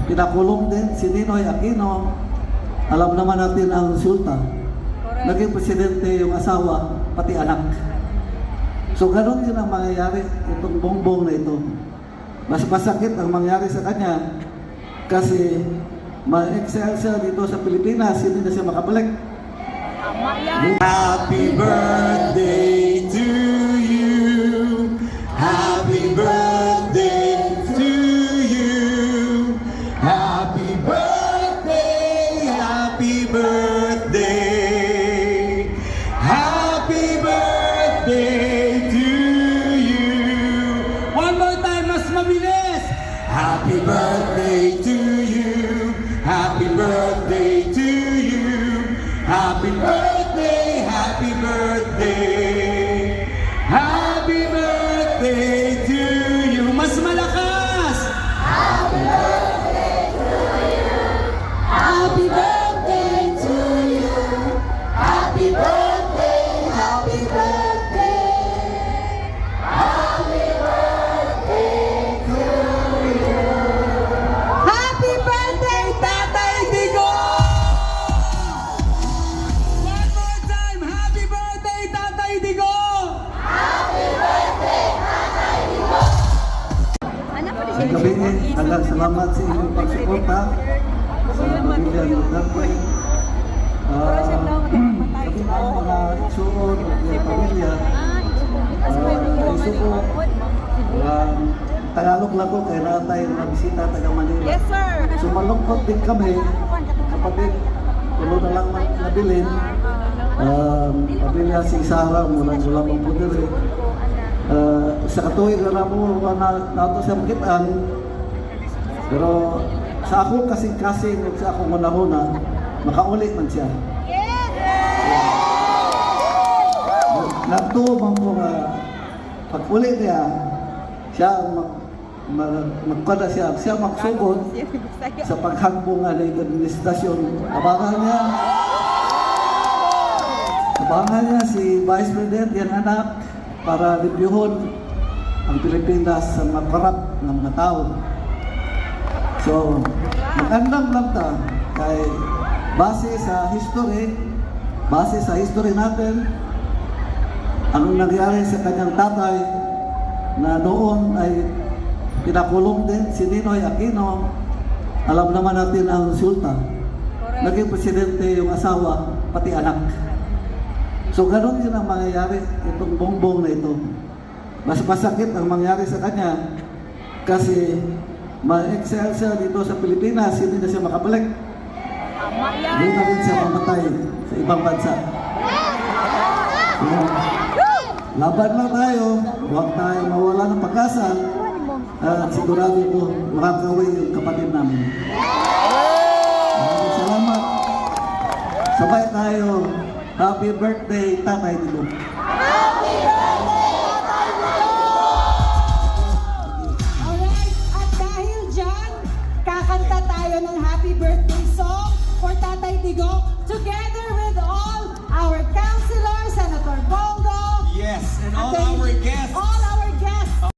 pinakulong din si Ninoy Aquino. Alam naman natin ang resulta. Naging presidente yung asawa, pati anak. So ganun din ang mangyayari itong Bongbong na ito. Mas masakit ang mangyari sa kanya kasi ma-excel siya dito sa Pilipinas, hindi na siya makabalik. Happy birthday to you. Happy birthday to you. Happy birthday, happy birthday. Happy birthday to you. One more time, mas mabilis. Happy birthday to you. Happy birthday to you. Happy birthday, happy birthday. Happy birthday to you. Mas malakas. Happy birthday to you. Happy birthday to you. Happy birthday, happy birthday. Happy birthday to you. Happy birthday, Tatay Digo! One more time, happy birthday, Tatay Digo. Happy birthday, Tatay Digo! Sa gabi hanggang salamat sa inyong pagsuporta sa pamilya ng Duterte. Kami ang mga igsuon ng pamilya. Isuko, Tagalog lang ko kaya natay na bisita taga Manila. Yes, sir. So malungkot din kami, kapatid, tulo na lang nabilin. Pamilya si Sarah, mula pang puder eh. Sa katuwid na mo nato siya makitaan. Pero sa ako kasing-kasing o sa akong manahuna, makauli man siya. Nagtuman ko nga pag-uli niya, siya magkada siya magsugod sa paghambong ng administrasyon. Abangan niya si Vice President yan anak para reviewon ang Pilipinas sa mga korap ng mga tao. So, magandang lang ta kay base sa history natin, anong nangyari sa kanyang tatay na noon ay pinakulong din si Ninoy Aquino. Alam naman natin ang resulta. Naging presidente yung asawa, pati anak. So ganun din ang mangyayari itong Bongbong na ito. Mas masakit ang mangyari sa kanya kasi ma-excel siya dito sa Pilipinas, hindi na siya makabalik. Hindi na rin siya mamatay sa ibang bansa. Laban lang tayo, huwag tayo mawala ng pag-asa at sigurado ko makakawin yung kapatid namin. Maraming salamat. Sabay tayo. Happy birthday, Tatay Digo. Happy birthday, Tatay Digo! Alright, at dahil dyan, kakanta tayo ng happy birthday song for Tatay Digo together with all our councilors, Senator Bongo, Yes, and all Attorney- our guests. all